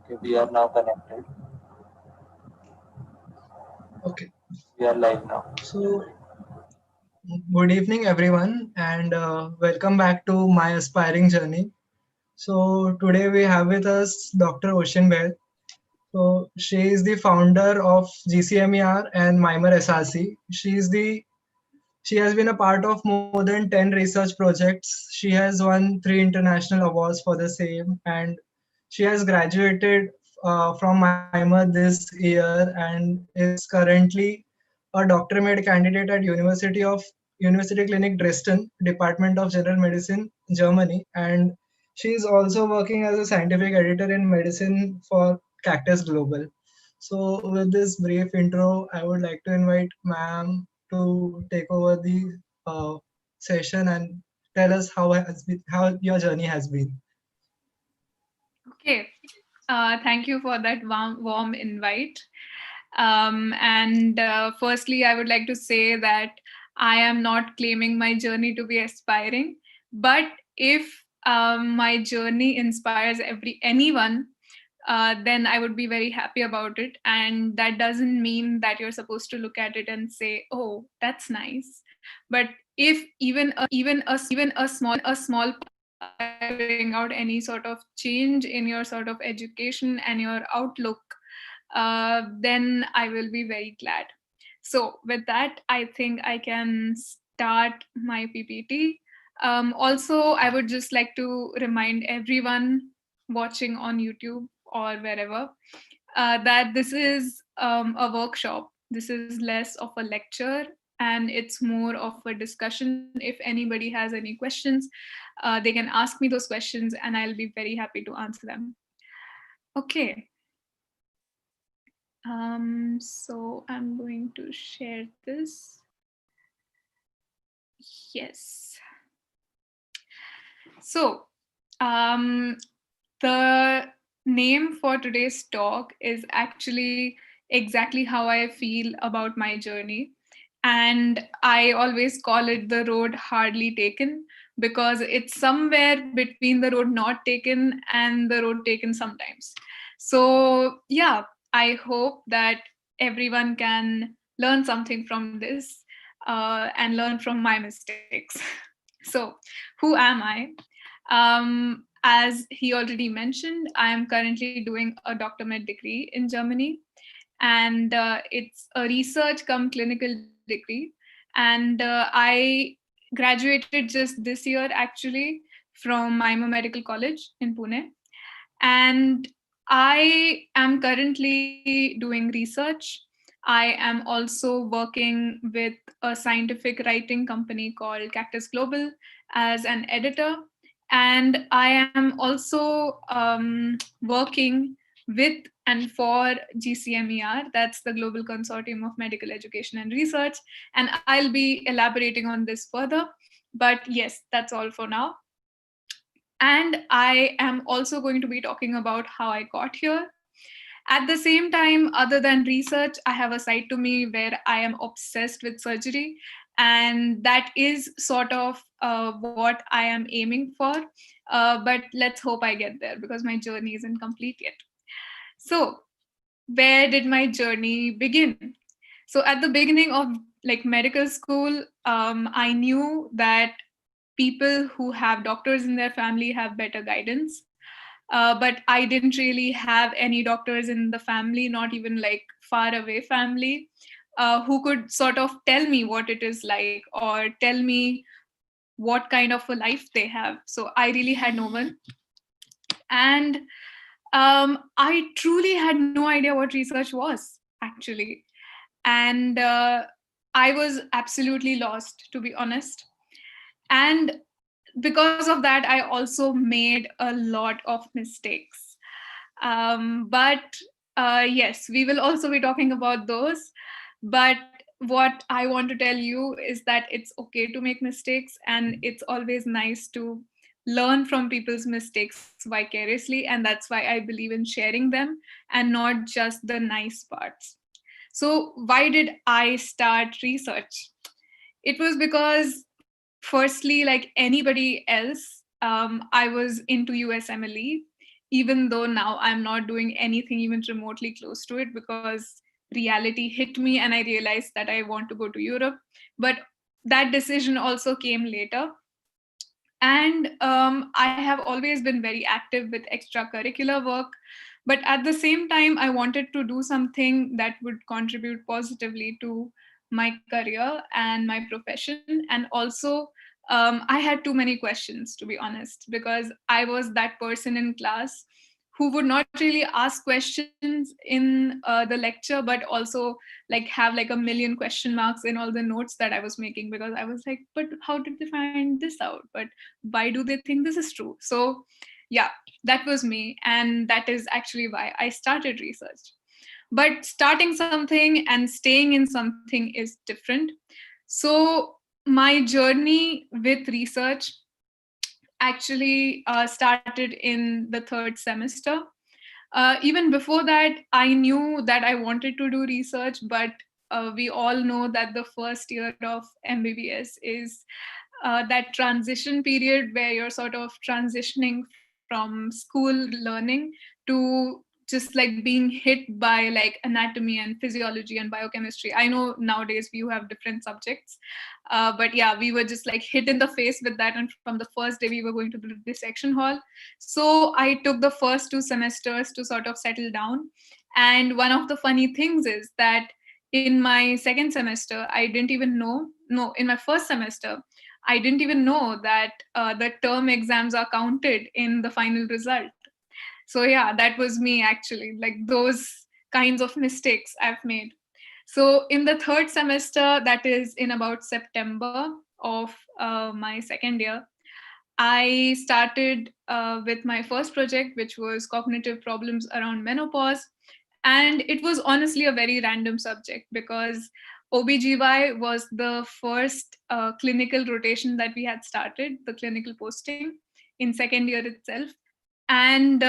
Okay, we are now connected. Okay, We are live now. so good evening, everyone, and welcome back to my aspiring journey. So today we have with us Dr. Oshin Behl. So she is the founder of GCMER and MIMER SRC. She has been a part of more than 10 research projects. She has won 3 international awards for the same, and she has graduated from MIMER this year and is currently a Dr. Med candidate at University Clinic Dresden, Department of General Medicine, Germany, and she is also working as a scientific editor in medicine for Cactus Global. So, with this brief intro, I would like to invite ma'am to take over the session and tell us how your journey has been. Okay, thank you for that warm invite. And firstly, I would like to say that I am not claiming my journey to be aspiring, but if my journey inspires anyone, then I would be very happy about it. And that doesn't mean that you're supposed to look at it and say, "Oh, that's nice." But if even a small bring out any sort of change in your sort of education and your outlook, then I will be very glad. So with that, I think I can start my PPT. Also, I would just like to remind everyone watching on YouTube or wherever that this is a workshop. This is less of a lecture and it's more of a discussion. If anybody has any questions, they can ask me those questions and I'll be very happy to answer them. Okay. So I'm going to share this. Yes. So the name for today's talk is actually exactly how I feel about my journey. And I always call it the road hardly taken because it's somewhere between the road not taken and the road taken sometimes. So, yeah, I hope that everyone can learn something from this and learn from my mistakes. So, who am I? As he already mentioned, I am currently doing a Dr. Med degree in Germany, and it's a research cum clinical degree. And I graduated just this year actually from MIMER Medical College in Pune. And I am currently doing research. I am also working with a scientific writing company called Cactus Global as an editor. And I am also working with and for GCMER, that's the Global Consortium of Medical Education and Research. And I'll be elaborating on this further. But yes, that's all for now. And I am also going to be talking about how I got here. At the same time, other than research, I have a side to me where I am obsessed with surgery. And that is sort of what I am aiming for. But let's hope I get there because my journey isn't complete yet. So, where did my journey begin? So, at the beginning of like medical school, I knew that people who have doctors in their family have better guidance. But I didn't really have any doctors in the family, not even like far away family, who could sort of tell me what it is like or tell me what kind of a life they have. So I really had no one. And I truly had no idea what research was, actually. And I was absolutely lost, to be honest. And because of that, I also made a lot of mistakes. But yes, we will also be talking about those. But what I want to tell you is that it's okay to make mistakes, and it's always nice to learn from people's mistakes vicariously. And that's why I believe in sharing them and not just the nice parts. So, why did I start research? It was because, firstly, like anybody else, I was into USMLE, even though now I'm not doing anything even remotely close to it, because reality hit me and I realized that I want to go to Europe. But that decision also came later. And I have always been very active with extracurricular work, but at the same time I wanted to do something that would contribute positively to my career and my profession. And also, I had too many questions, to be honest, because I was that person in class who would not really ask questions in the lecture, but also like have like a million question marks in all the notes that I was making, because I was like, but how did they find this out? But why do they think this is true? So yeah, that was me, and that is actually why I started research. But starting something and staying in something is different. So my journey with research actually started in the third semester. Even before that, I knew that I wanted to do research, but we all know that the first year of MBBS is that transition period where you're sort of transitioning from school learning to just like being hit by like anatomy and physiology and biochemistry. I know nowadays you have different subjects, but yeah, we were just like hit in the face with that. And from the first day, we were going to the dissection hall. So I took the first 2 semesters to sort of settle down. And one of the funny things is that in my second semester, I didn't even know, no, in my first semester, I didn't even know that the term exams are counted in the final result. So yeah, that was me actually, like those kinds of mistakes I've made. So in the third semester, that is in about September of my second year, I started with my first project, which was cognitive problems around menopause. And it was honestly a very random subject because OBGY was the first clinical rotation that we had started, the clinical posting in second year itself. And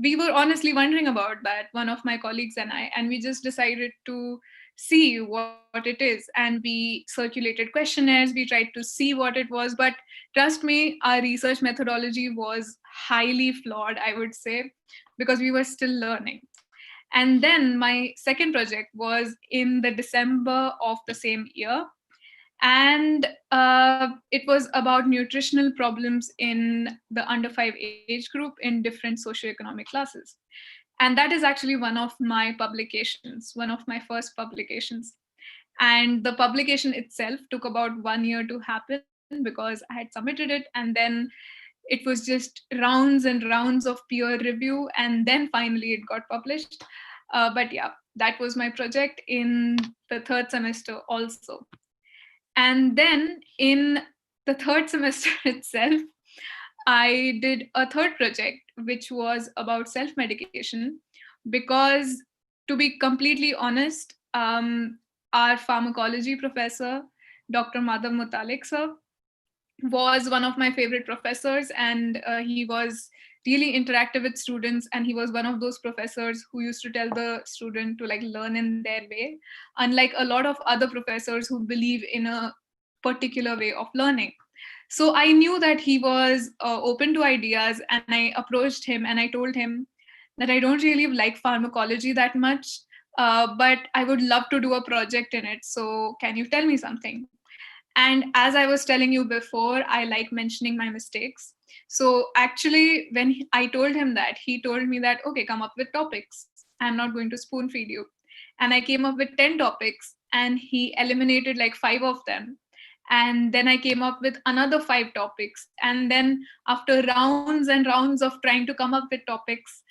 we were honestly wondering about that, one of my colleagues and I, and we just decided to see what it is. And we circulated questionnaires, we tried to see what it was. But trust me, our research methodology was highly flawed, I would say, because we were still learning. And then my second project was in the December of the same year. And it was about nutritional problems in the under 5 age group in different socioeconomic classes. And that is actually one of my publications, one of my first publications. And the publication itself took about 1 year to happen because I had submitted it, and then it was just rounds and rounds of peer review, and then finally it got published. But yeah, that was my project in the third semester also. And then in the third semester itself, I did a third project, which was about self medication. Because, to be completely honest, our pharmacology professor, Dr. Madhav Mutalik sir, was one of my favorite professors, and he was really interactive with students, and he was one of those professors who used to tell the student to like learn in their way, unlike a lot of other professors who believe in a particular way of learning. So I knew that he was open to ideas, and I approached him and I told him that I don't really like pharmacology that much, but I would love to do a project in it, so can you tell me something? And as I was telling you before, I like mentioning my mistakes. So actually, when I told him that, he told me that, okay, come up with topics. I'm not going to spoon feed you. And I came up with 10 topics, and he eliminated like 5 of them. And then I came up with another 5 topics. And then after rounds and rounds of trying to come up with topics,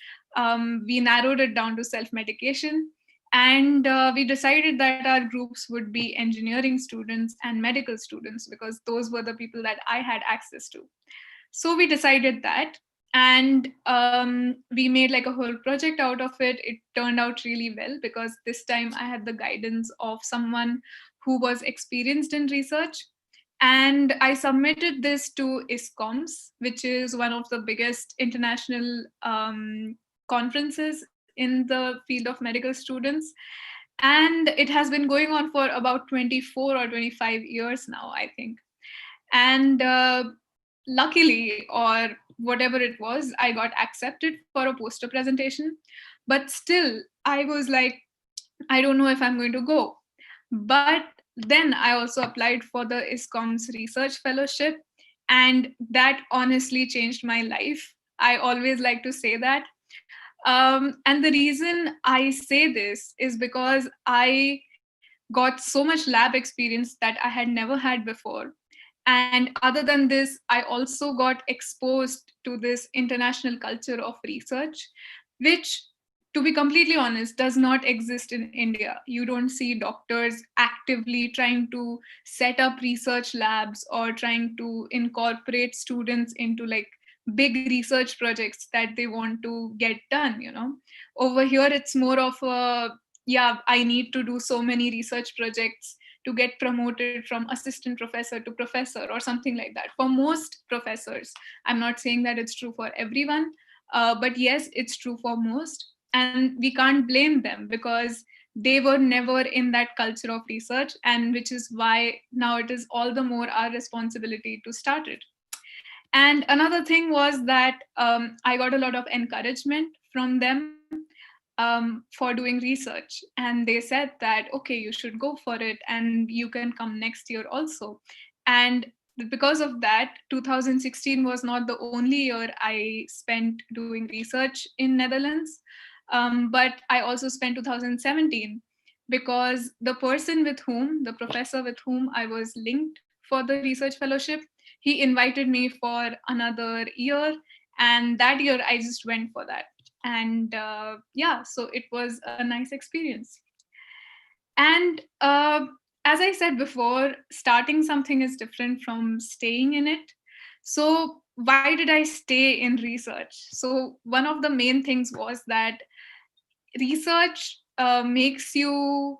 we narrowed it down to self medication. And we decided that our groups would be engineering students and medical students, because those were the people that I had access to. So we decided that. And we made like a whole project out of it. It turned out really well because this time I had the guidance of someone who was experienced in research. And I submitted this to Iscoms, which is one of the biggest international conferences in the field of medical students. And it has been going on for about 24 or 25 years now, I think. And luckily, or whatever it was, I got accepted for a poster presentation. But still, I was like, I don't know if I'm going to go. But then I also applied for the Iscoms research fellowship, and that honestly changed my life. I always like to say that. And the reason I say this is because I got so much lab experience that I had never had before. And other than this, I also got exposed to this international culture of research, which, to be completely honest, does not exist in India. You don't see doctors actively trying to set up research labs or trying to incorporate students into like big research projects that they want to get done, you know. Over here, it's more of a, yeah, I need to do so many research projects to get promoted from assistant professor to professor or something like that for most professors. I'm not saying that it's true for everyone, but yes, it's true for most. And we can't blame them because they were never in that culture of research, and which is why now it is all the more our responsibility to start it. And another thing was that I got a lot of encouragement from them for doing research. And they said that, okay, you should go for it and you can come next year also. And because of that, 2016 was not the only year I spent doing research in Netherlands, but I also spent 2017 because the professor with whom I was linked for the research fellowship, he invited me for another year, and that year I just went for that. And yeah, so it was a nice experience. And as I said before, starting something is different from staying in it. So why did I stay in research? So one of the main things was that research makes you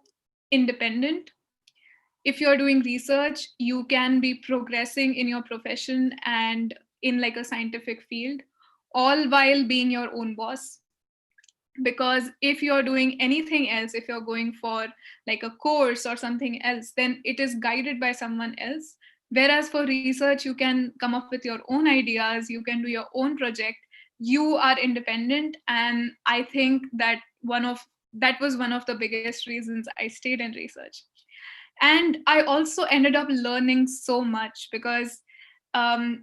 independent. If you're doing research, you can be progressing in your profession and in like a scientific field, all while being your own boss. Because if you're doing anything else, if you're going for like a course or something else, then it is guided by someone else. Whereas for research, you can come up with your own ideas, you can do your own project, you are independent. And I think that that was one of the biggest reasons I stayed in research. And I also ended up learning so much because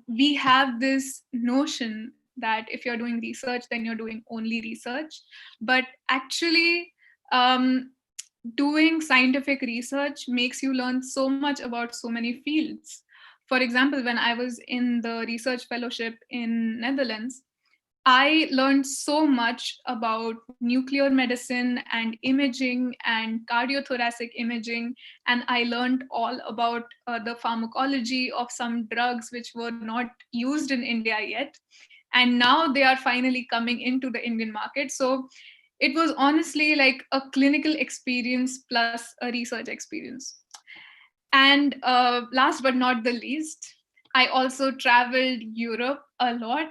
we have this notion that if you're doing research, then you're doing only research. But actually, um, doing scientific research makes you learn so much about so many fields. For example, when I was in the research fellowship in Netherlands, I learned so much about nuclear medicine and imaging and cardiothoracic imaging. And I learned all about the pharmacology of some drugs which were not used in India yet. And now they are finally coming into the Indian market. So it was honestly like a clinical experience plus a research experience. And last but not the least, I also traveled Europe a lot.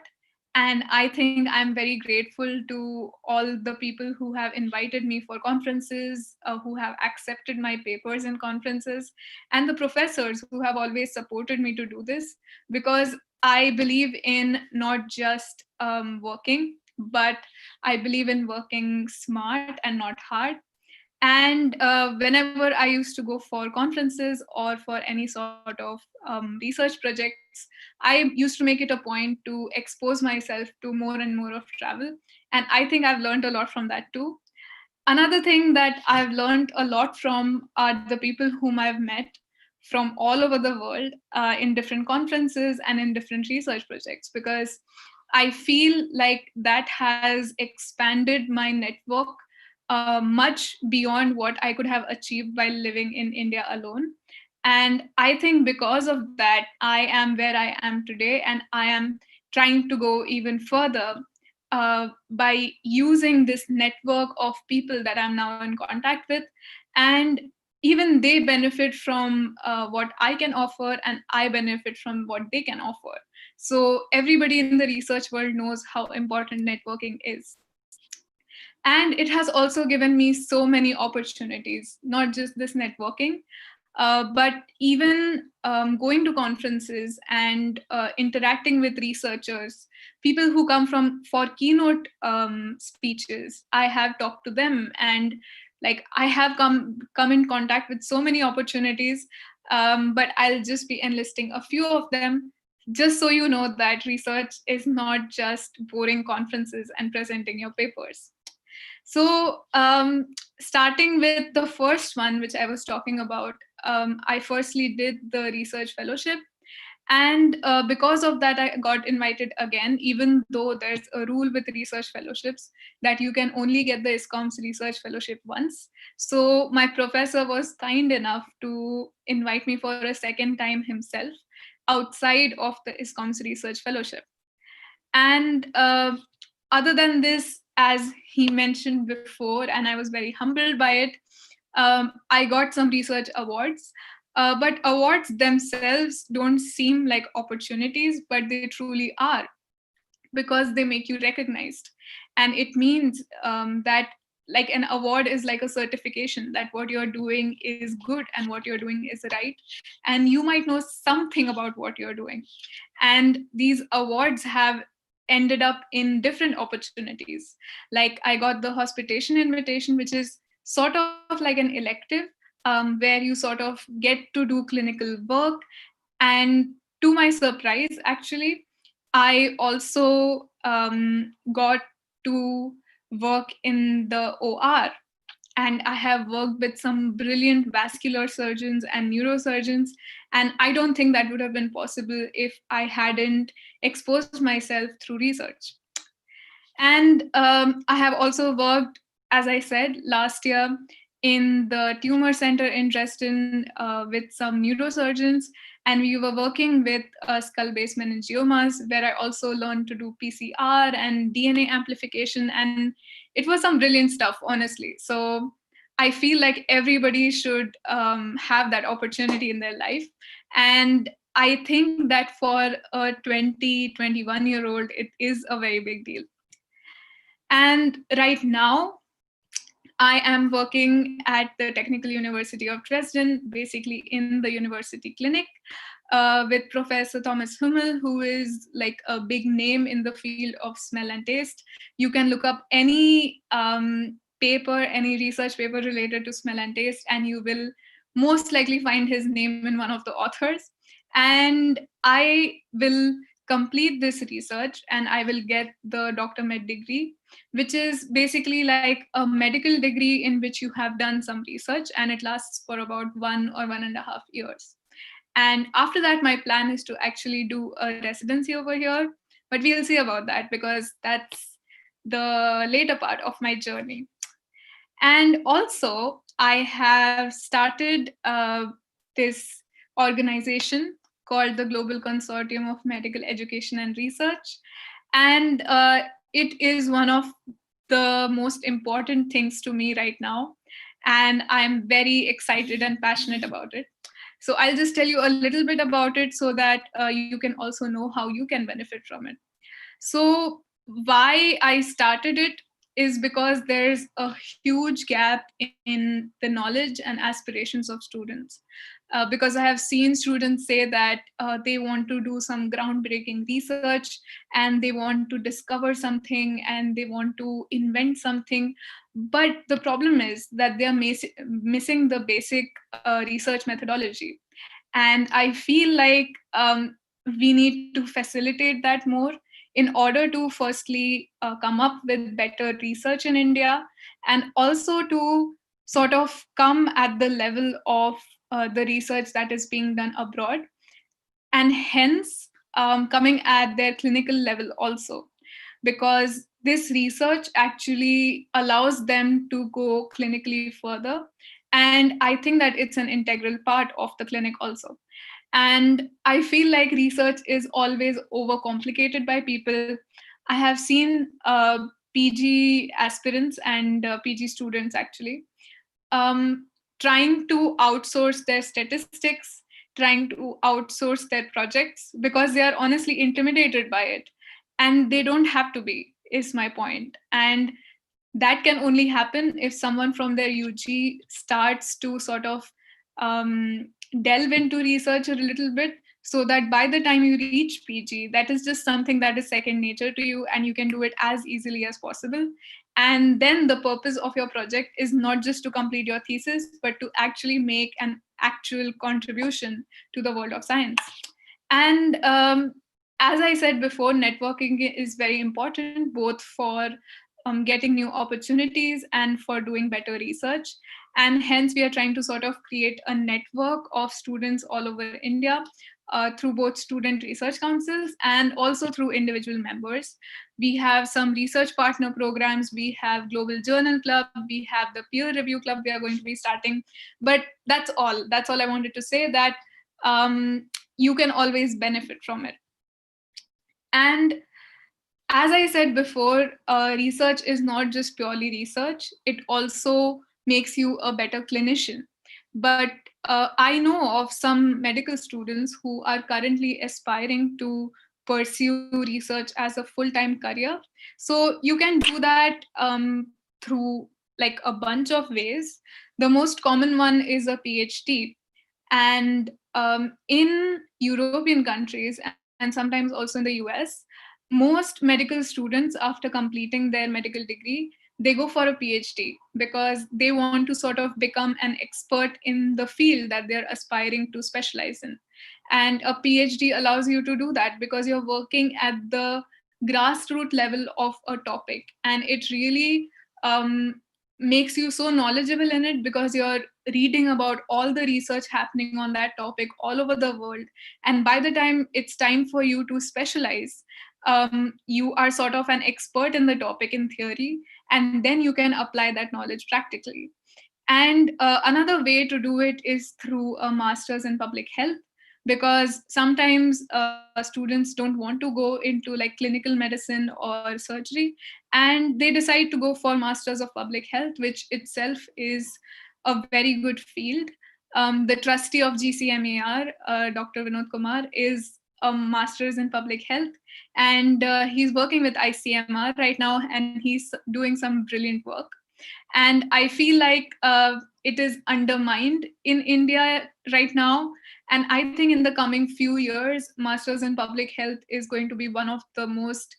And I think I'm very grateful to all the people who have invited me for conferences, who have accepted my papers in conferences, and the professors who have always supported me to do this. Because I believe in not just working, but I believe in working smart and not hard. And whenever I used to go for conferences or for any sort of research projects, I used to make it a point to expose myself to more and more of travel. And I think I've learned a lot from that too. Another thing that I've learned a lot from are the people whom I've met from all over the world in different conferences and in different research projects, because I feel like that has expanded my network much beyond what I could have achieved while living in India alone. And I think because of that, I am where I am today, and I am trying to go even further by using this network of people that I'm now in contact with. And even they benefit from what I can offer, and I benefit from what they can offer. So everybody in the research world knows how important networking is. And it has also given me so many opportunities, not just this networking. But even going to conferences and interacting with researchers, people who come from for keynote speeches, I have talked to them, and like I have come in contact with so many opportunities. But I'll just be enlisting a few of them, just so you know that research is not just boring conferences and presenting your papers. So, starting with the first one, which I was talking about, I firstly did the research fellowship. And because of that, I got invited again, even though there's a rule with research fellowships that you can only get the Iscoms research fellowship once. So, my professor was kind enough to invite me for a second time himself outside of the Iscoms research fellowship. And other than this, as he mentioned before, and I was very humbled by it, I got some research awards. But awards themselves don't seem like opportunities, but they truly are, because they make you recognized. And it means that like an award is like a certification that what you're doing is good and what you're doing is right, and you might know something about what you're doing. And these awards have ended up in different opportunities. Like I got the hospitation invitation, which is sort of like an elective, where you sort of get to do clinical work. And to my surprise, actually, I also got to work in the OR, and I have worked with some brilliant vascular surgeons and neurosurgeons. And I don't think that would have been possible if I hadn't exposed myself through research. And I have also worked, as I said, last year in the tumor center in Dresden with some neurosurgeons. And we were working with skull-based meningiomas, where I also learned to do PCR and DNA amplification. And it was some brilliant stuff, honestly. So I feel like everybody should have that opportunity in their life. And I think that for a 20, 21-year-old, it is a very big deal. And right now, I am working at the Technical University of Dresden, basically in the university clinic, with Professor Thomas Hummel, who is like a big name in the field of smell and taste. You can look up any paper, any research paper related to smell and taste, and you will most likely find his name in one of the authors. And I will complete this research and I will get the Dr. Med degree, which is basically like a medical degree in which you have done some research, and it lasts for about 1 or 1.5 years. And after that, my plan is to actually do a residency over here, but we'll see about that because that's the later part of my journey. And also, I have started this organization called the Global Consortium of Medical Education and Research. And it is one of the most important things to me right now. And I'm very excited and passionate about it. So I'll just tell you a little bit about it so that you can also know how you can benefit from it. So, why I started it is because there's a huge gap in the knowledge and aspirations of students. Because I have seen students say that they want to do some groundbreaking research and they want to discover something and they want to invent something. But the problem is that they are missing the basic research methodology. And I feel like we need to facilitate that more in order to firstly come up with better research in India, and also to sort of come at the level of the research that is being done abroad, and hence coming at their clinical level also, because this research actually allows them to go clinically further. And I think that it's an integral part of the clinic also. And I feel like research is always overcomplicated by people. I have seen PG aspirants and PG students actually um, trying to outsource their statistics, trying to outsource their projects because they are honestly intimidated by it. And they don't have to be, is my point. And that can only happen if someone from their UG starts to sort of delve into research a little bit, so that by the time you reach PG, that is just something that is second nature to you and you can do it as easily as possible. And then the purpose of your project is not just to complete your thesis, but to actually make an actual contribution to the world of science. And as I said before, networking is very important both for getting new opportunities and for doing better research. And hence, we are trying to sort of create a network of students all over India through both student research councils and also through individual members. We have some research partner programs, we have Global Journal Club, we have the peer review club we are going to be starting. But that's all. That's all I wanted to say, that you can always benefit from it. And as I said before, research is not just purely research, it also makes you a better clinician. But I know of some medical students who are currently aspiring to pursue research as a full-time career. So you can do that through like a bunch of ways. The most common one is a PhD. And in European countries, and sometimes also in the US, most medical students, after completing their medical degree, they go for a PhD because they want to sort of become an expert in the field that they're aspiring to specialize in. And a PhD allows you to do that because you're working at the grassroots level of a topic. And it really makes you so knowledgeable in it because you're reading about all the research happening on that topic all over the world. And by the time it's time for you to specialize, you are sort of an expert in the topic in theory, and then you can apply that knowledge practically. And another way to do it is through a master's in public health, because sometimes students don't want to go into like clinical medicine or surgery, and they decide to go for masters of public health, which itself is a very good field. The trustee of GCMER, Dr. Vinod Kumar, is a master's in public health, and he's working with ICMR right now, and he's doing some brilliant work. And I feel like it is undermined in India right now. And I think in the coming few years, masters in public health is going to be one of the most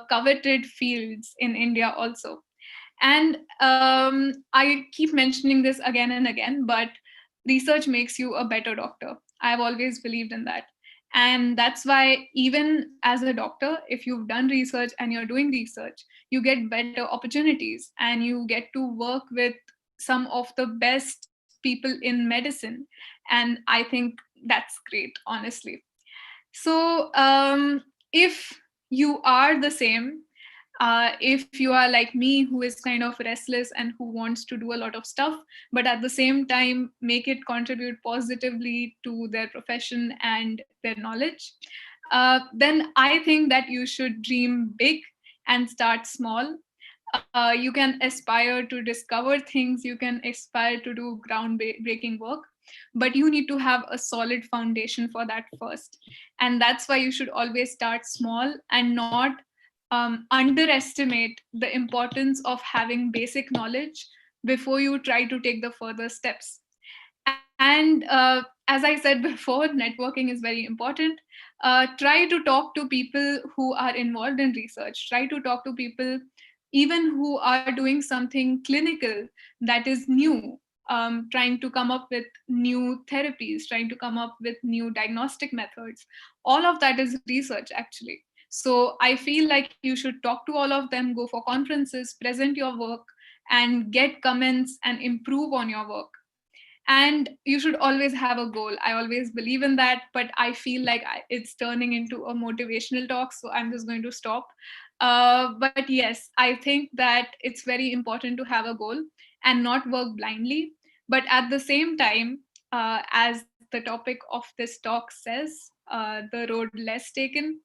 coveted fields in India also. And I keep mentioning this again and again, but research makes you a better doctor. I've always believed in that. And that's why, even as a doctor, if you've done research and you're doing research, you get better opportunities and you get to work with some of the best people in medicine. And I think that's great, honestly. So if you are the same, if you are like me, who is kind of restless and who wants to do a lot of stuff, but at the same time make it contribute positively to their profession and their knowledge, then I think that you should dream big and start small. You can aspire to discover things, you can aspire to do groundbreaking work, but you need to have a solid foundation for that first. And that's why you should always start small and not underestimate the importance of having basic knowledge before you try to take the further steps. And as I said before, networking is very important. Try to talk to people who are involved in research. Try to talk to people even who are doing something clinical that is new, trying to come up with new therapies, trying to come up with new diagnostic methods. All of that is research, actually. So I feel like you should talk to all of them, go for conferences, present your work, and get comments and improve on your work. And you should always have a goal. I always believe in that, but I feel like it's turning into a motivational talk, so I'm just going to stop. But yes, I think that it's very important to have a goal and not work blindly. But at the same time, as the topic of this talk says, the road less taken,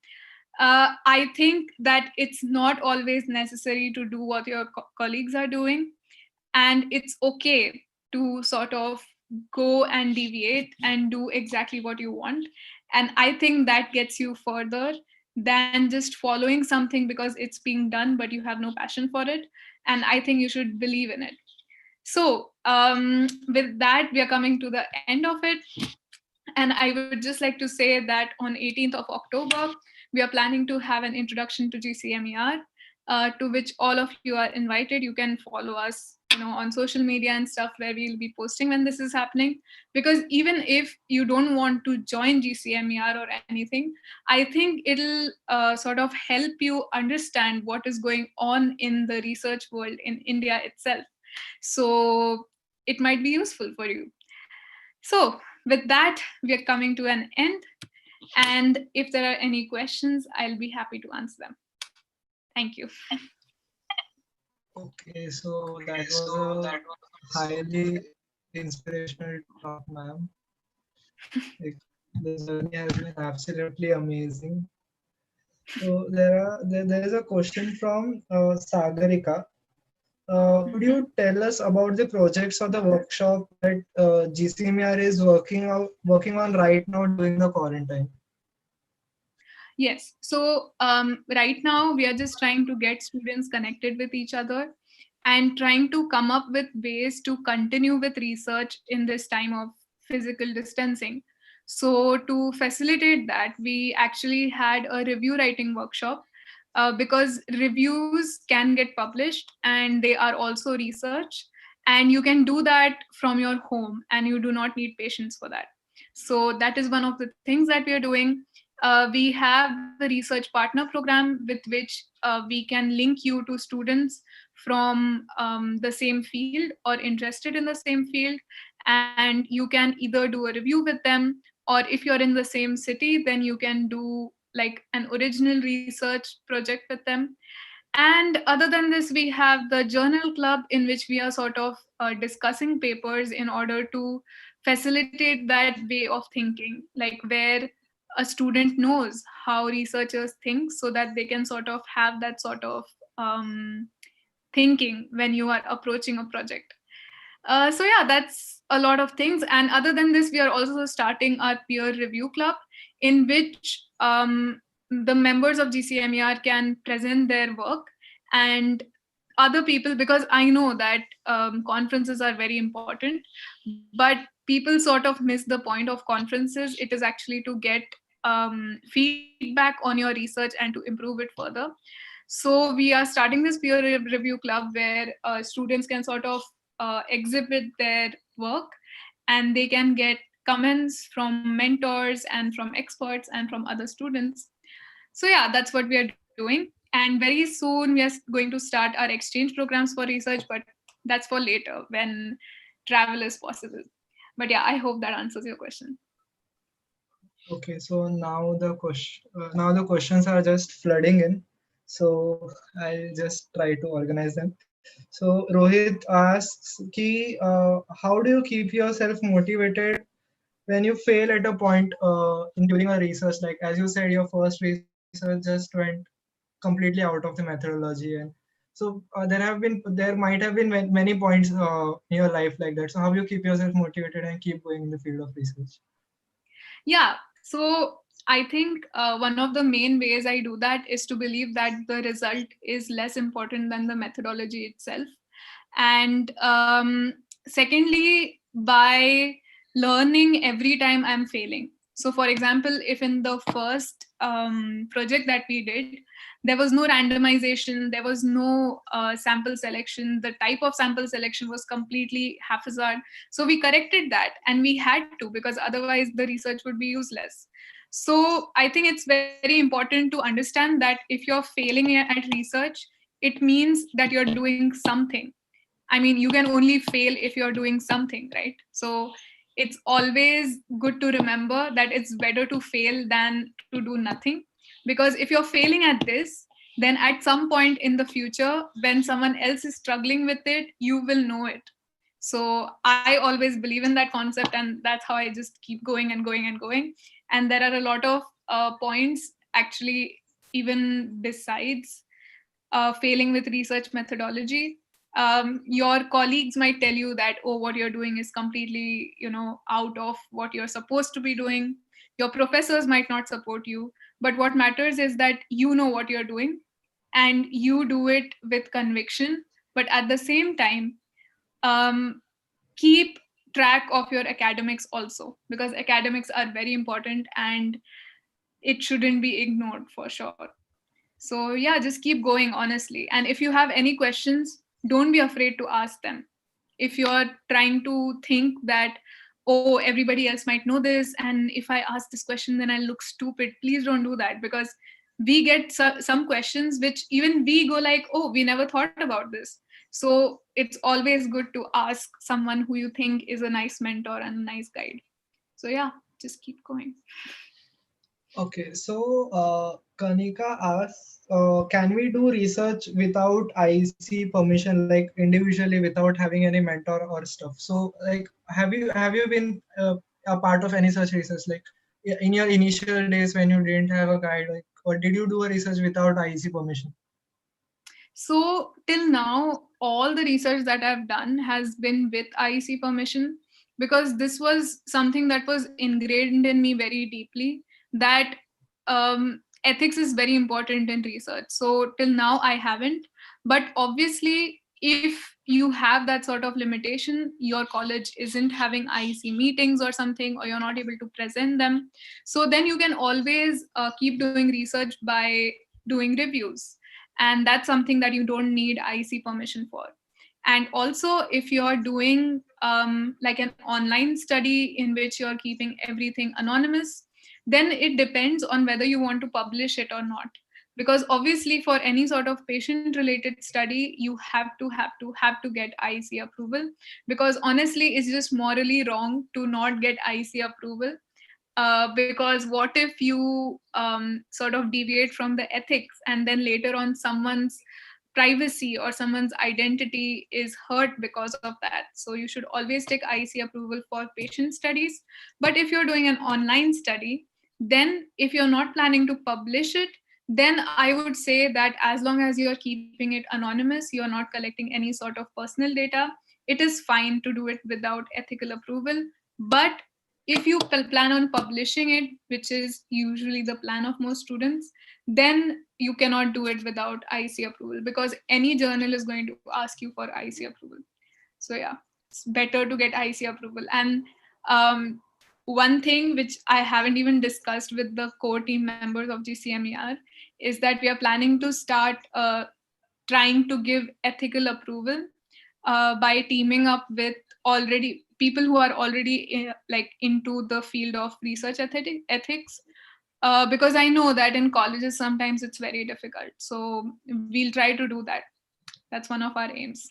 I think that it's not always necessary to do what your colleagues are doing. And it's okay to sort of go and deviate and do exactly what you want. And I think that gets you further than just following something because it's being done, but you have no passion for it. And I think you should believe in it. So With that, we are coming to the end of it. And I would just like to say that on 18th of October, we are planning to have an introduction to GCMER, to which all of you are invited. You can follow us, on social media and stuff where we'll be posting when this is happening. Because even if you don't want to join GCMER or anything, I think it'll sort of help you understand what is going on in the research world in India itself. So it might be useful for you. So, with that, we are coming to an end. And if there are any questions, I'll be happy to answer them. Thank you. Okay, so that was a highly inspirational talk, ma'am. Like, the journey has been absolutely amazing. So there is a question from Sagarika. Could Mhm. you tell us about the projects or the workshop that GCMER is working on right now during the quarantine? Yes. So right now, we are just trying to get students connected with each other and trying to come up with ways to continue with research in this time of physical distancing. So, to facilitate that, we actually had a review writing workshop, because reviews can get published and they are also research. And you can do that from your home and you do not need patience for that. So, that is one of the things that we are doing. We have the research partner program with which we can link you to students from the same field or interested in the same field, and you can either do a review with them, or if you're in the same city, then you can do like an original research project with them. And other than this, we have the journal club in which we are sort of discussing papers in order to facilitate that way of thinking, like where a student knows how researchers think so that they can sort of have that sort of thinking when you are approaching a project. So yeah, that's a lot of things. And other than this, we are also starting our peer review club, in which the members of GCMER can present their work, and other people, because I know that conferences are very important, but people sort of miss the point of conferences. It is actually to get feedback on your research and to improve it further. So we are starting this review club where students can sort of exhibit their work, and they can get comments from mentors and from experts and from other students. So yeah, that's what we are doing. And very soon we are going to start our exchange programs for research, but that's for later when travel is possible. But yeah, I hope that answers your question. Okay, so now the questions are just flooding in. So I'll just try to organize them. So Rohit asks, how do you keep yourself motivated when you fail at a point in during a research? Like as you said, your first research just went completely out of the methodology, and so there might have been many points in your life like that. So how do you keep yourself motivated and keep going in the field of research? Yeah, so I think one of the main ways I do that is to believe that the result is less important than the methodology itself. And secondly, by learning every time I'm failing. So, for example, if in the first project that we did, there was no randomization, there was no sample selection, the type of sample selection was completely haphazard. So we corrected that, and we had to, because otherwise the research would be useless. So I think it's very important to understand that if you're failing at research, it means that you're doing something. I mean, you can only fail if you're doing something, right? So it's always good to remember that it's better to fail than to do nothing. Because if you're failing at this, then at some point in the future, when someone else is struggling with it, you will know it. So I always believe in that concept, and that's how I just keep going and going and going. And there are a lot of points actually, even besides failing with research methodology. Your colleagues might tell you that, oh, what you're doing is completely, out of what you're supposed to be doing. Your professors might not support you, but what matters is that you know what you're doing and you do it with conviction. But at the same time, um, keep track of your academics also, because academics are very important and it shouldn't be ignored for sure. So yeah, just keep going, honestly. And if you have any questions, don't be afraid to ask them. If you're trying to think that, oh, everybody else might know this, and if I ask this question, then I'll look stupid, please don't do that, because we get some questions which even we go like, oh, we never thought about this. So it's always good to ask someone who you think is a nice mentor and a nice guide. So yeah, just keep going. Okay, so Kanika asks, can we do research without IC permission, like individually without having any mentor or stuff? So, like, have you been a part of any such research, like in your initial days when you didn't have a guide, like, or did you do a research without IC permission? So till now, all the research that I've done has been with IEC permission, because this was something that was ingrained in me very deeply, that ethics is very important in research. So till now, I haven't. But obviously, if you have that sort of limitation, your college isn't having IEC meetings or something, or you're not able to present them, so then you can always keep doing research by doing reviews, and that's something that you don't need IEC permission for. And also, if you're doing like an online study in which you're keeping everything anonymous, then it depends on whether you want to publish it or not. Because obviously, for any sort of patient related study, you have to get IEC approval, because honestly, it's just morally wrong to not get IEC approval. Because what if you sort of deviate from the ethics, and then later on someone's privacy or someone's identity is hurt because of that? So you should always take IEC approval for patient studies. But if you're doing an online study, then if you're not planning to publish it, then I would say that as long as you're keeping it anonymous, you're not collecting any sort of personal data, it is fine to do it without ethical approval. But if you plan on publishing it, which is usually the plan of most students, then you cannot do it without IEC approval, because any journal is going to ask you for IEC approval. So yeah, it's better to get IEC approval. And um, one thing which I haven't even discussed with the core team members of GCMER is that we are planning to start trying to give ethical approval by teaming up with already people who are already like into the field of research ethics, because I know that in colleges sometimes it's very difficult. So we'll try to do that. That's one of our aims.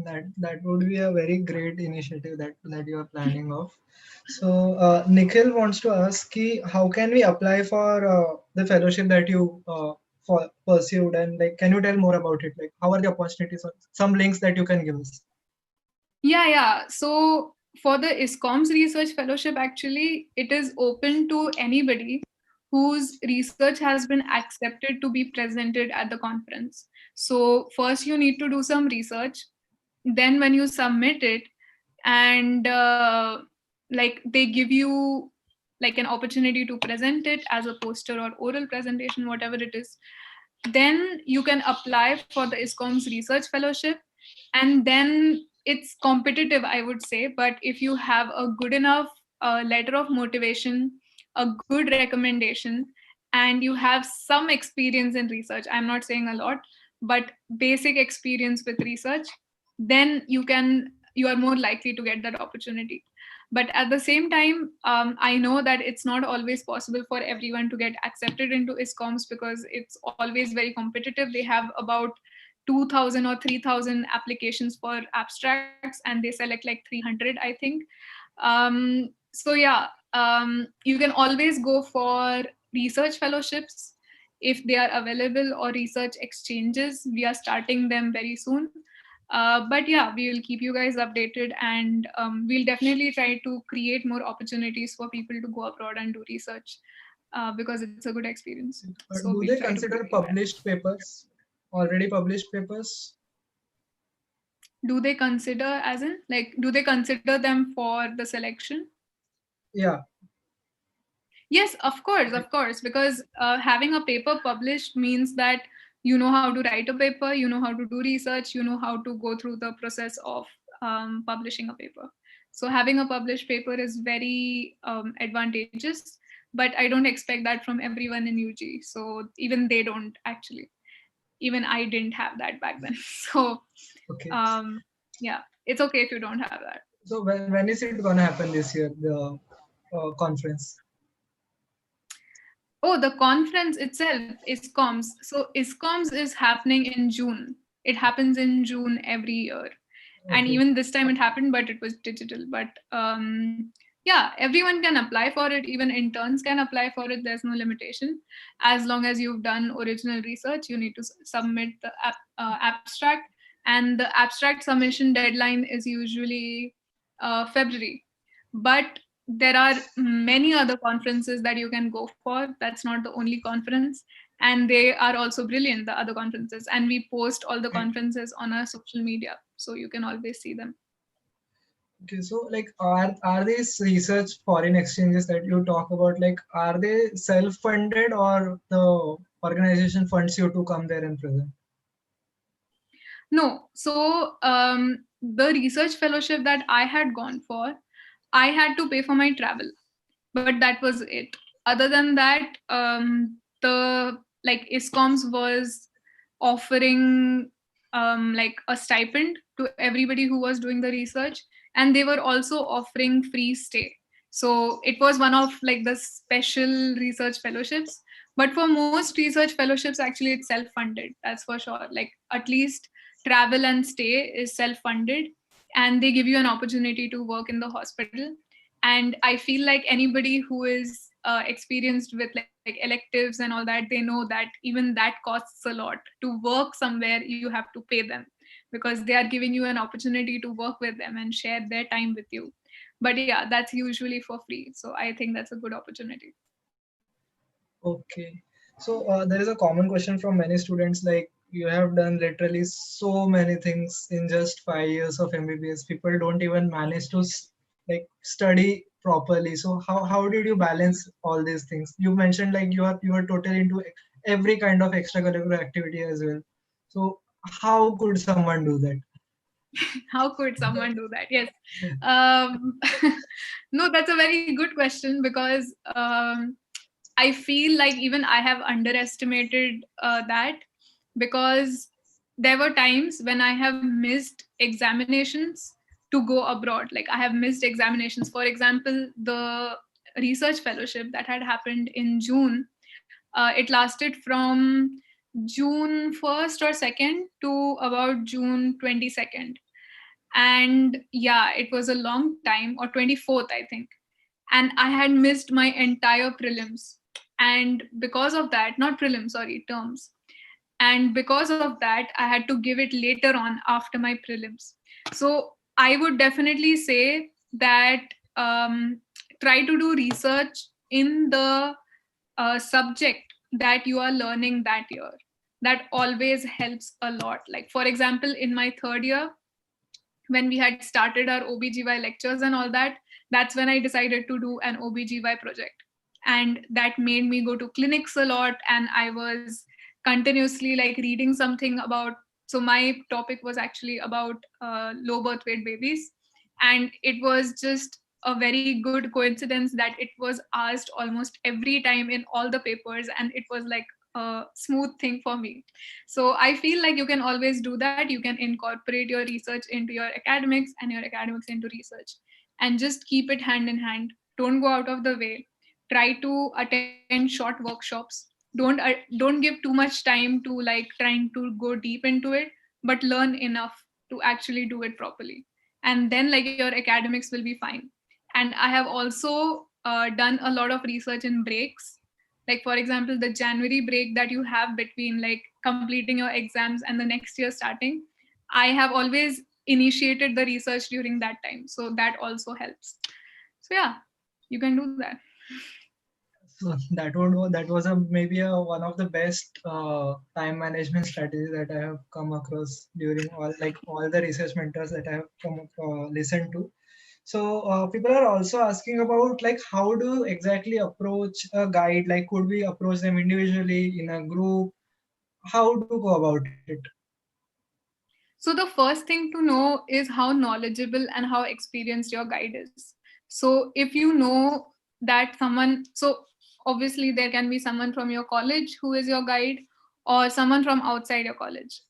That would be a very great initiative that you are planning of. So Nikhil wants to ask ki, how can we apply for the fellowship that you pursued, and like can you tell more about it, like how are the opportunities or some links that you can give us? Yeah. So for the Iscoms Research Fellowship, actually, it is open to anybody whose research has been accepted to be presented at the conference. So first you need to do some research. Then when you submit it, and like they give you like an opportunity to present it as a poster or oral presentation, whatever it is, then you can apply for the Iscoms Research Fellowship. And then it's competitive, I would say, but if you have a good enough letter of motivation, a good recommendation, and you have some experience in research, I'm not saying a lot, but basic experience with research, then you are more likely to get that opportunity. But at the same time, I know that it's not always possible for everyone to get accepted into Iscoms, because it's always very competitive. They have about 2,000 or 3,000 applications for abstracts, and they select like 300, I think. So yeah, you can always go for research fellowships if they are available, or research exchanges. We are starting them very soon. But yeah, we will keep you guys updated, and we'll definitely try to create more opportunities for people to go abroad and do research, because it's a good experience. So Do we'll they try to consider create that. published papers, already published papers? Do they consider, as in, like, do they consider them for the selection? Yeah. Yes, of course, because having a paper published means that you know how to write a paper, you know how to do research, you know how to go through the process of publishing a paper. So having a published paper is very advantageous, but I don't expect that from everyone in UG. So even they don't actually. Even I didn't have that back then. So Okay. yeah, it's okay if you don't have that. So when is it gonna happen this year, the conference? Oh, the conference itself, Iscoms. So Iscoms is happening in June. It happens in June every year. And Okay. even this time it happened, but it was digital. But yeah, everyone can apply for it. Even interns can apply for it. There's no limitation. As long as you've done original research, you need to submit the abstract. And the abstract submission deadline is usually February. But there are many other conferences that you can go for. That's not the only conference. And they are also brilliant, the other conferences. And we post all the conferences on our social media, so you can always see them. Okay, so like are these research foreign exchanges that you talk about, like are they self-funded or the organization funds you to come there and present? No, so the research fellowship that I had gone for, I had to pay for my travel, but that was it. Other than that, the like ISCOMS was offering like a stipend to everybody who was doing the research, and they were also offering free stay. So it was one of like the special research fellowships. But for most research fellowships, actually it's self-funded. That's for sure. Like at least travel and stay is self-funded, and they give you an opportunity to work in the hospital. And I feel like anybody who is experienced with like electives and all that, they know that even that costs a lot. To work somewhere, you have to pay them, because they are giving you an opportunity to work with them and share their time with you. But yeah, that's usually for free, so I think that's a good opportunity. Okay. So there is a common question from many students, like you have done literally so many things in just 5 years of MBBS. People don't even manage to like study properly. So how did you balance all these things? You mentioned like you are totally into every kind of extracurricular activity as well. So how could someone do that? How could someone do that? Yes. um, no, that's a very good question, because I feel like even I have underestimated that, because there were times when I have missed examinations to go abroad. Like I have missed examinations. For example, the research fellowship that had happened in June, it lasted from June 1st or 2nd to about June 22nd. And yeah, it was a long time, or 24th, I think. And I had missed my entire prelims. And because of that, not prelims, sorry, terms. And because of that, I had to give it later on after my prelims. So I would definitely say that try to do research in the subject that you are learning that year. That always helps a lot. Like for example, in my third year, when we had started our OBGY lectures and all that, that's when I decided to do an OBGY project. And that made me go to clinics a lot. And I was continuously like reading something about, so my topic was actually about low birth weight babies. And it was just a very good coincidence that it was asked almost every time in all the papers. And it was like a smooth thing for me. So I feel like you can always do that. You can incorporate your research into your academics and your academics into research, and just keep it hand in hand. Don't go out of the way. Try to attend short workshops. Don't give too much time to like trying to go deep into it, but learn enough to actually do it properly. And then like your academics will be fine. And I have also done a lot of research in breaks. Like for example, the January break that you have between like completing your exams and the next year starting, I have always initiated the research during that time, so that also helps. So yeah, you can do that. So that was a maybe a one of the best time management strategies that I have come across during all the research mentors that I have listened to. So people are also asking about like how to exactly approach a guide. Like could we approach them individually in a group? How to go about it? So the first thing to know is how knowledgeable and how experienced your guide is. So if you know that someone, so obviously there can be someone from your college who is your guide, or someone from outside your college.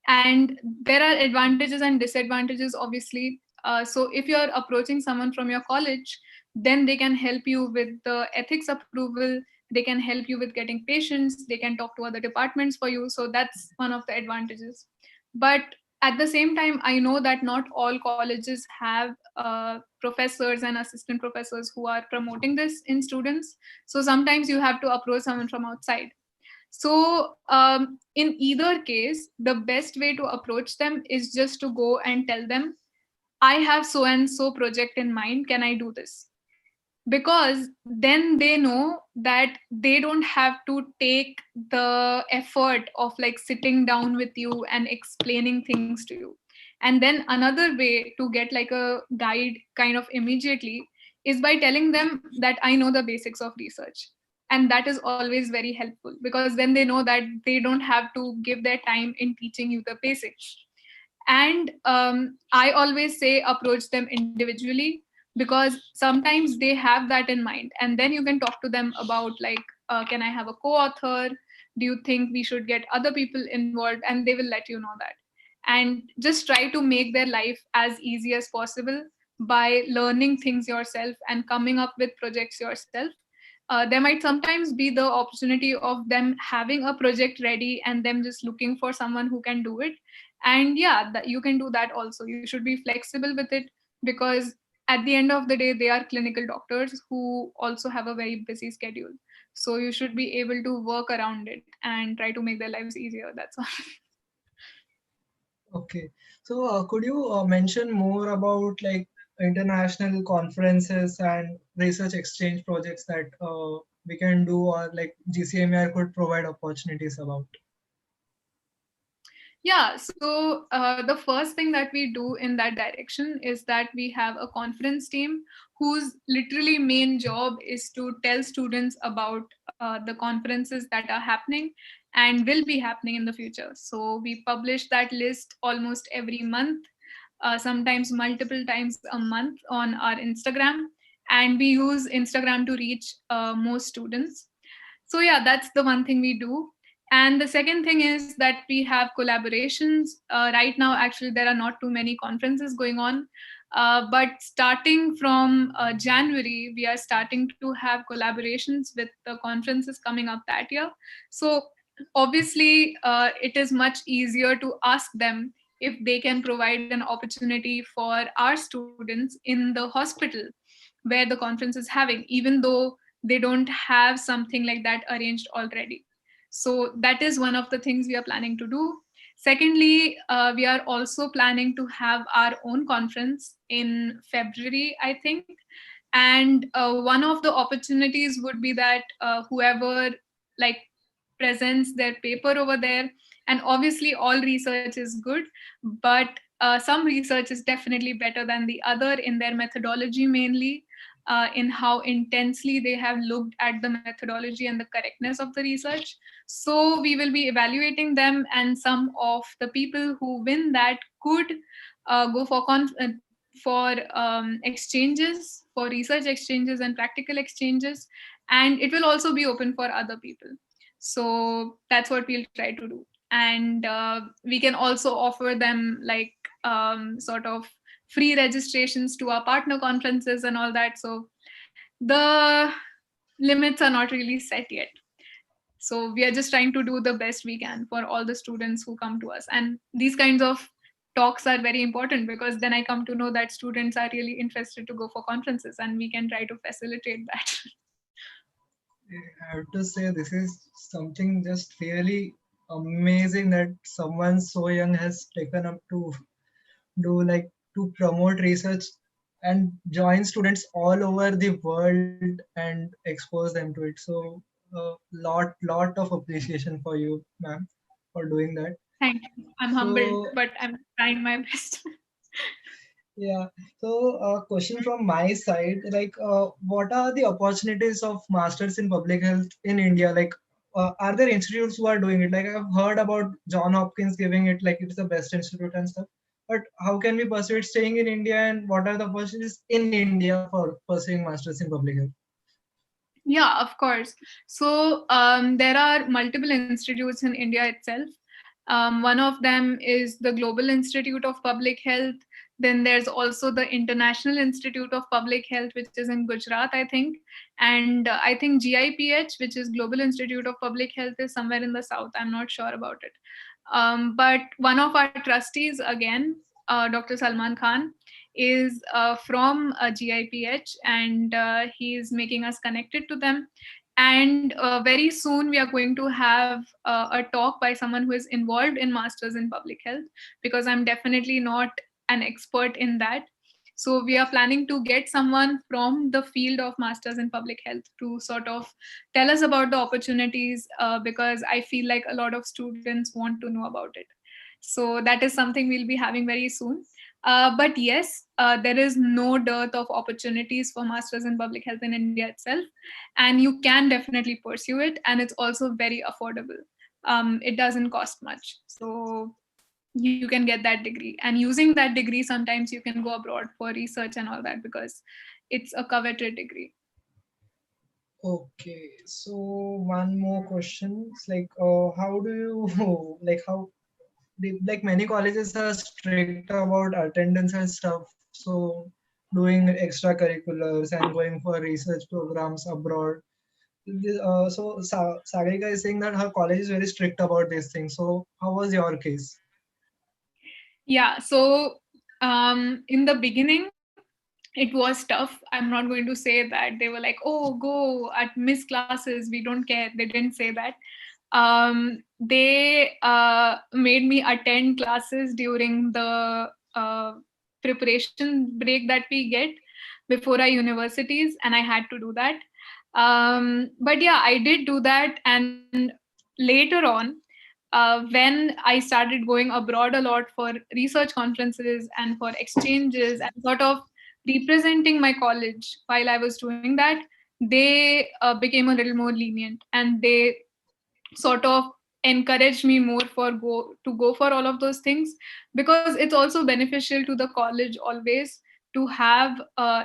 And there are advantages and disadvantages, obviously. So if you're approaching someone from your college, then they can help you with the ethics approval, they can help you with getting patients, they can talk to other departments for you. So that's one of the advantages. But at the same time, I know that not all colleges have professors and assistant professors who are promoting this in students. So sometimes you have to approach someone from outside. So, in either case, the best way to approach them is just to go and tell them, I have so and so project in mind. Can I do this? Because then they know that they don't have to take the effort of like sitting down with you and explaining things to you. And then another way to get like a guide kind of immediately is by telling them that I know the basics of research. And that is always very helpful, because then they know that they don't have to give their time in teaching you the basics. And I always say approach them individually, because sometimes they have that in mind, and then you can talk to them about like, can I have a co-author, do you think we should get other people involved, and they will let you know that. And just try to make their life as easy as possible by learning things yourself and coming up with projects yourself. There might sometimes be the opportunity of them having a project ready and them just looking for someone who can do it. And yeah, that you can do that also. You should be flexible with it, because at the end of the day they are clinical doctors who also have a very busy schedule. So you should be able to work around it and try to make their lives easier. That's all. Okay. So, could you mention more about like international conferences and research exchange projects that we can do, or like GCMER could provide opportunities about? Yeah, so the first thing that we do in that direction is that we have a conference team whose literally main job is to tell students about the conferences that are happening and will be happening in the future. So we publish that list almost every month, sometimes multiple times a month on our Instagram. And we use Instagram to reach more students. So yeah, that's the one thing we do. And the second thing is that we have collaborations. Right now, actually, there are not too many conferences going on. But starting from January, we are starting to have collaborations with the conferences coming up that year. So obviously, it is much easier to ask them if they can provide an opportunity for our students in the hospital where the conference is having, even though they don't have something like that arranged already. So that is one of the things we are planning to do. Secondly, we are also planning to have our own conference in February, I think. And one of the opportunities would be that whoever like presents their paper over there, and obviously all research is good, but some research is definitely better than the other in their methodology, mainly in how intensely they have looked at the methodology and the correctness of the research. So we will be evaluating them, and some of the people who win that could go for exchanges, for research exchanges and practical exchanges, and it will also be open for other people. So that's what we'll try to do. And we can also offer them like sort of free registrations to our partner conferences and all that. So the limits are not really set yet. So we are just trying to do the best we can for all the students who come to us. And these kinds of talks are very important, because then I come to know that students are really interested to go for conferences, and we can try to facilitate that. I have to say this is something just really amazing that someone so young has taken up to do, like to promote research and join students all over the world and expose them to it. So lot of appreciation for you, ma'am, for doing that. Thank you. I'm humbled, So but I'm trying my best. yeah, so question from my side, like what are the opportunities of masters in public health in India? Like are there institutes who are doing it? Like I've heard about John Hopkins giving it like it's the best institute and stuff. But how can we pursue it staying in India, and what are the opportunities in India for pursuing masters in public health? Yeah, of course. So there are multiple institutes in India itself. One of them is the Global Institute of Public Health. Then there's also the International Institute of Public Health, which is in Gujarat, I think. And I think GIPH, which is Global Institute of Public Health, is somewhere in the south. I'm not sure about it. But one of our trustees, again, Dr. Salman Khan, is from GIPH, and he is making us connected to them. And very soon we are going to have a talk by someone who is involved in masters in public health, because I'm definitely not an expert in that. So we are planning to get someone from the field of masters in public health to sort of tell us about the opportunities, because I feel like a lot of students want to know about it. So that is something we'll be having very soon. But yes, there is no dearth of opportunities for masters in public health in India itself, and you can definitely pursue it, and it's also very affordable. It doesn't cost much, so you can get that degree, and using that degree sometimes you can go abroad for research and all that, because it's a coveted degree. Okay, so one more question. It's like, how do you like how like many colleges are strict about attendance and stuff, so doing extracurriculars and going for research programs abroad. So Sagarika is saying that her college is very strict about these things. So how was your case? Yeah, so in the beginning it was tough. I'm not going to say that they were like, oh, go at miss classes, we don't care. They didn't say that. They made me attend classes during the preparation break that we get before our universities, and I had to do that. But yeah, I did do that, and later on, when I started going abroad a lot for research conferences and for exchanges and sort of representing my college while I was doing that, they became a little more lenient, and they sort of encouraged me more to go for all of those things, because it's also beneficial to the college always to have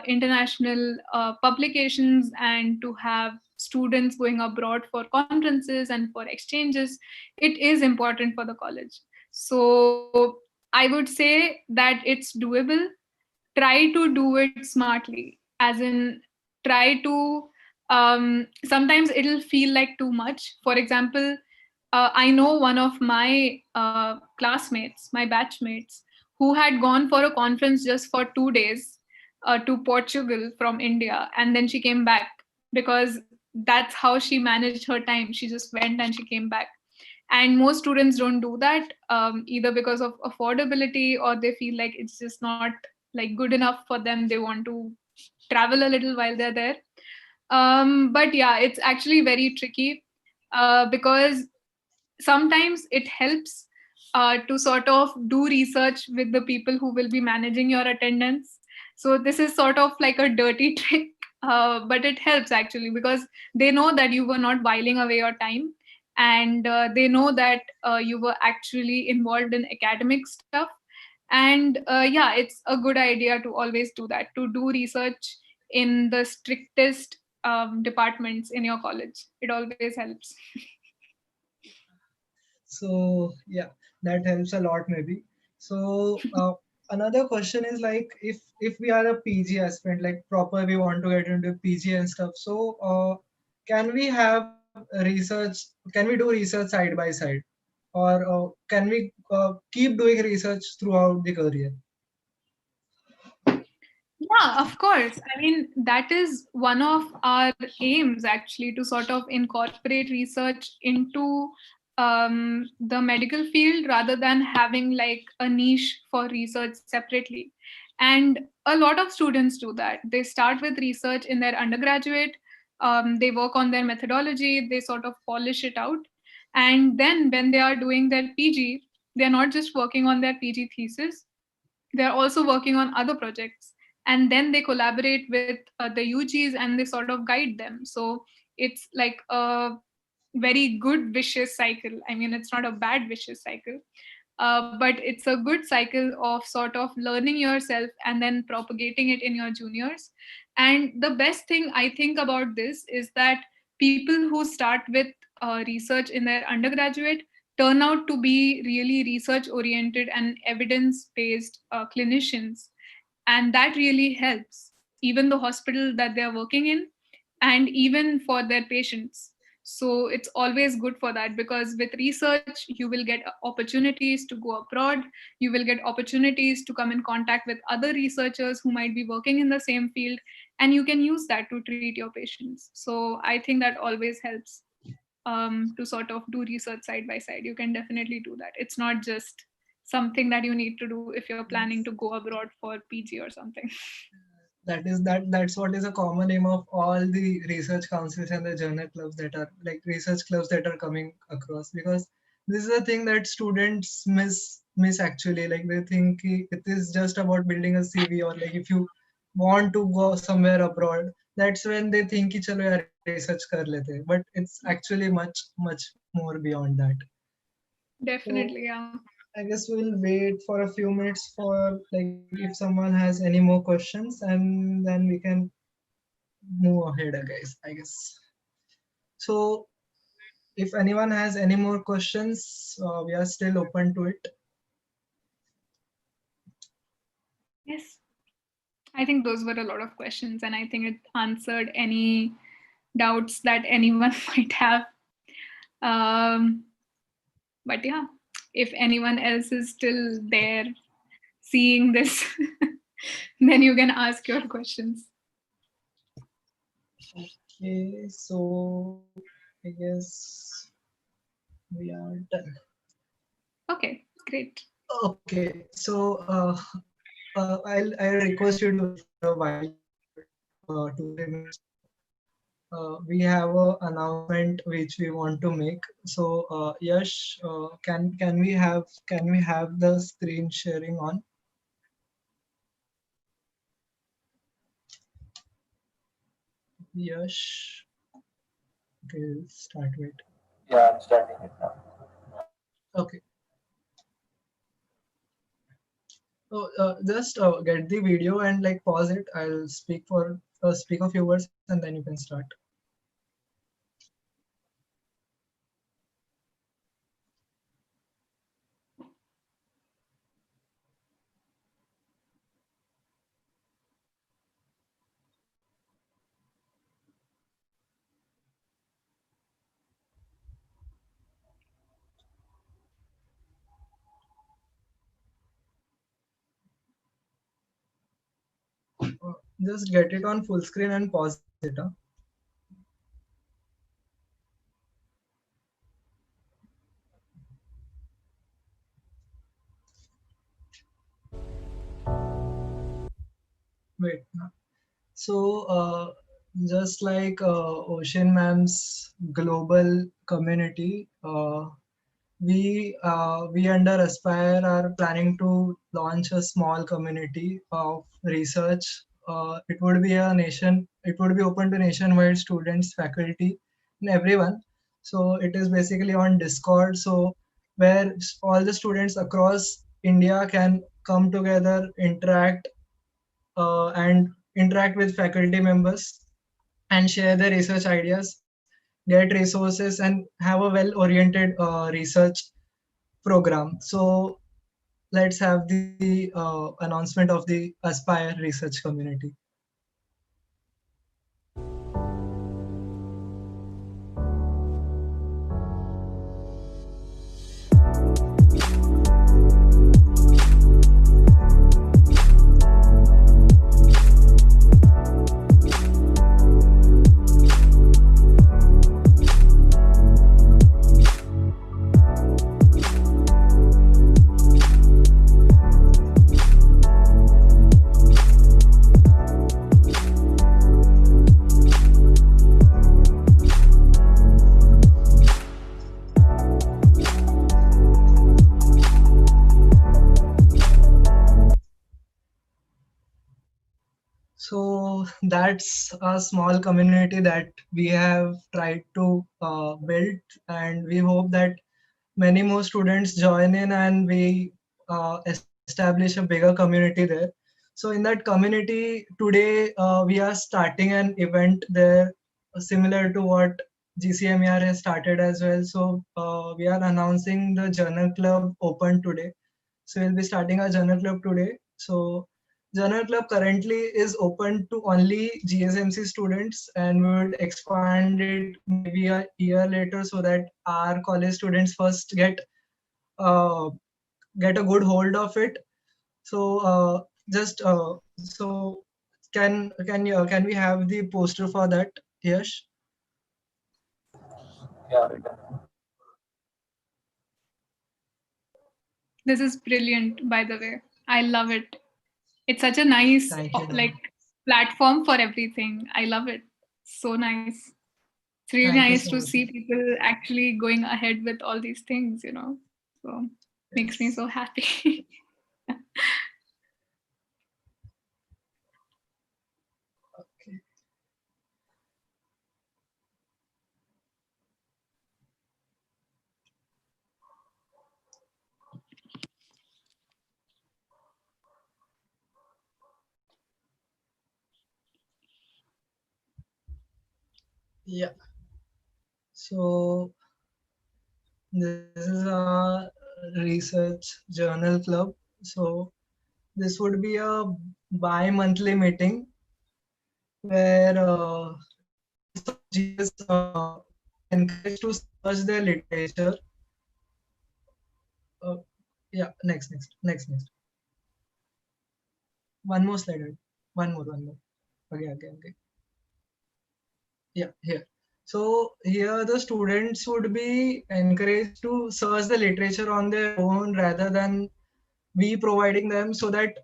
international publications and to have students going abroad for conferences and for exchanges. It is important for the college. So I would say that it's doable. Try to do it smartly, as in try to sometimes it'll feel like too much. For example, I know one of my classmates, my batchmates, who had gone for a conference just for 2 days to Portugal from India, and then she came back, because that's how she managed her time. She just went and she came back. And most students don't do that, either because of affordability, or they feel like it's just not like good enough for them. They want to travel a little while they're there. But yeah, it's actually very tricky, because sometimes it helps to sort of do research with the people who will be managing your attendance. So this is sort of like a dirty trick, but it helps actually, because they know that you were not whiling away your time, and they know that you were actually involved in academic stuff. And yeah, it's a good idea to always do that, to do research in the strictest departments in your college. It always helps. So yeah, that helps a lot maybe. So another question is like if we are a PG aspirant, like proper we want to get into PG and stuff. So can we have research? Can we do research side by side, or can we keep doing research throughout the career? Yeah, of course. I mean, that is one of our aims actually, to sort of incorporate research into the medical field, rather than having like a niche for research separately. And a lot of students do that. They start with research in their undergraduate, they work on their methodology, they sort of polish it out. And then when they are doing their PG, they're not just working on their PG thesis, they're also working on other projects, and then they collaborate with the UGs and they sort of guide them. So it's like a very good vicious cycle. I mean, it's not a bad vicious cycle, but it's a good cycle of sort of learning yourself and then propagating it in your juniors. And the best thing I think about this is that people who start with research in their undergraduate turn out to be really research oriented and evidence based clinicians. And that really helps, even the hospital that they're working in, and even for their patients. So it's always good for that, because with research you will get opportunities to go abroad, you will get opportunities to come in contact with other researchers who might be working in the same field, and you can use that to treat your patients. So I think that always helps, to sort of do research side by side. You can definitely do that. It's not just something that you need to do if you're planning to Yes. go abroad for PG or something. That's what is a common aim of all the research councils and the journal clubs that are like research clubs that are coming across, because this is a thing that students miss actually. Like they think it is just about building a CV, or like if you want to go somewhere abroad, that's when they think कि चलो यार research कर लेते हैं. But it's actually much more beyond that. So Definitely, yeah. I guess we'll wait for a few minutes for like if someone has any more questions, and then we can move ahead, I guess. So if anyone has any more questions, we are still open to it. Yes. I think those were a lot of questions, and I think it answered any doubts that anyone might have. Um, but yeah, if anyone else is still there seeing this, then you can ask your questions. Okay, so I guess we are done. Okay, great. Okay, so I'll request you to wait for a while, 2 3 minutes. We have a announcement which we want to make. So Yash, can we have the screen sharing on? Yash, okay, we'll start with. Yeah, I'm starting it now. Okay. So just get the video and like pause it. I'll speak a few words and then you can start. Just get it on full screen and pause it. Huh? Wait. So, just like Ocean Ma'am's global community, we under Aspire are planning to launch a small community of research. It would be open to nationwide students, faculty, and everyone. So it is basically on Discord. So where all the students across India can come together, and interact with faculty members and share their research ideas, get resources, and have a well-oriented research program. So let's have the announcement of the Aspire research community. So that's a small community that we have tried to build, and we hope that many more students join in and we establish a bigger community there. So in that community today, we are starting an event there similar to what GCMER has started as well. So we are announcing the journal club open today. So we'll be starting our journal club today. So journal club currently is open to only GSMC students, and we would expand it maybe a year later so that our college students first uh, get a good hold of it. So just so can we have the poster for that? Yes. Yeah, we can. This is brilliant, by the way. I love it. It's such a nice Thank you. like platform for everything. I love it. So nice. It's really Thank you nice so to much. see people actually going ahead with all these things, you know. So makes me Yes. so happy. Okay. Yeah. So this is a research journal club. So this would be a bi-monthly meeting where students of GS are encouraged to search their literature. Uh, yeah, next. One more slide. Right? One more. Okay. Yeah, here. So here the students would be encouraged to search the literature on their own rather than we providing them, so that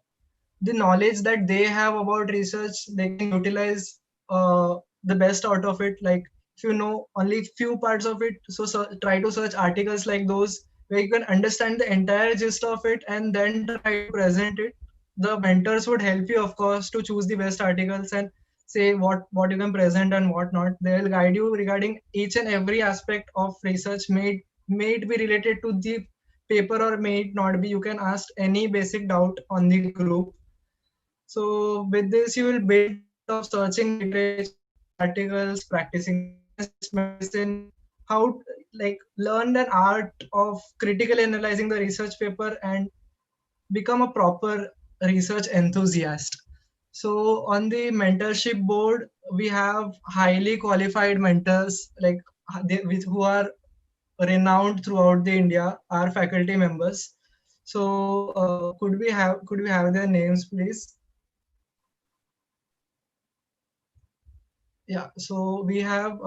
the knowledge that they have about research they can utilize the best out of it. Like if you know only few parts of it, so try to search articles like those where you can understand the entire gist of it and then try to present it. The mentors would help you, of course, to choose the best articles and say what you can present and what not. They will guide you regarding each and every aspect of research, may it be related to the paper or may it not be. You can ask any basic doubt on the group. So with this, you will build the habit of searching literature, reading articles, practicing science, medicine, how like learn an art of critically analyzing the research paper and become a proper research enthusiast. So on the mentorship board, we have highly qualified mentors who are renowned throughout the India, are faculty members. So could we have their names, please? Yeah, so we have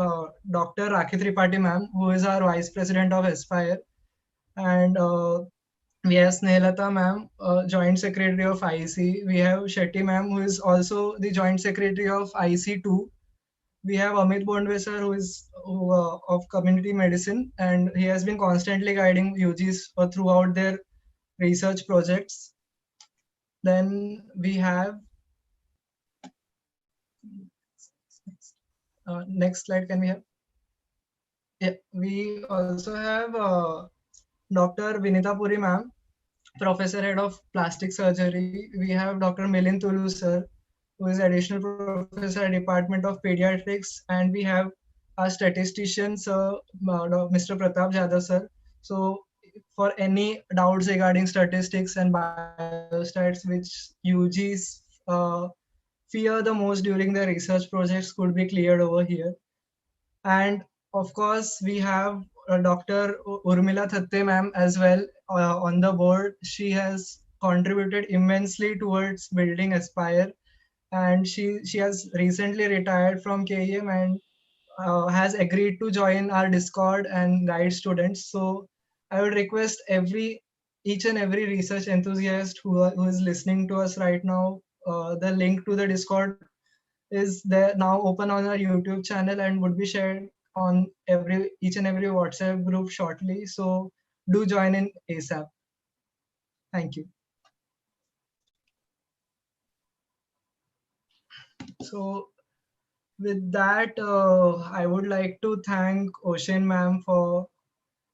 Dr. Rakhi Tripathi ma'am, who is our Vice President of Aspire, and we have Snehlata ma'am, Joint Secretary of IC. We have Shetty ma'am, who is also the Joint Secretary of IC2. We have Amit Bondwe sir, of Community Medicine, and he has been constantly guiding UGs throughout their research projects. Then we have, next slide, can we have? Yeah, we also have Dr. Vinita Puri ma'am, Professor Head of Plastic Surgery. We have Dr. Milind Tulu sir, who is Additional Professor at Department of Pediatrics, and we have our statistician sir, Mr. Pratap Jadhav sir. So for any doubts regarding statistics and biostats which UGs fear the most during their research projects could be cleared over here. And of course, we have Dr. Urmila Thatte ma'am as well on the board. She has contributed immensely towards building Aspire, and she has recently retired from KEM and has agreed to join our Discord and guide students. So I would request each and every research enthusiast who is listening to us right now, the link to the Discord is there now open on our YouTube channel and would be shared on each and every WhatsApp group shortly. So do join in ASAP. Thank you. So with that, I would like to thank Oshin ma'am for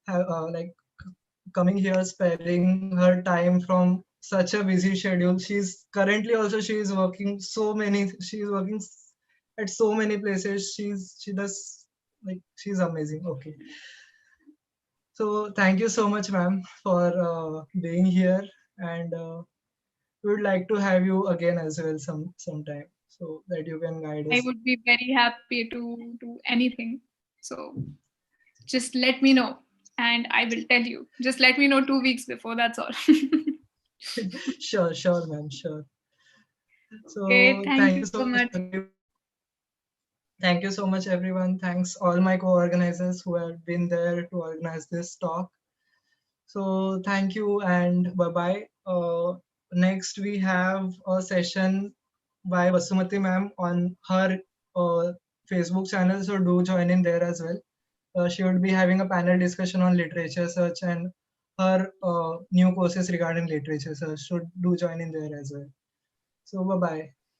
like coming here, sparing her time from such a busy schedule. She's currently also she is working so many. She is working at so many places. She does like she's amazing. Okay, so thank you so much, ma'am, for being here, and we would like to have you again as well sometime so that you can guide I us. would be very happy to do anything. So just let me know and I will tell you. Just let me know 2 weeks before, that's all. Sure, sure, ma'am, sure. Okay, So thank thank you you so so much, much. everyone. Thank you so much, everyone. Thanks all my co-organizers who have been there to organize this talk. So thank you and bye-bye. Next, we have a session by Basumati ma'am on her uh, Facebook channel, so do join in there as well. She would be having a panel discussion on literature search and her new courses regarding literature search. So do join in there as well. So bye-bye.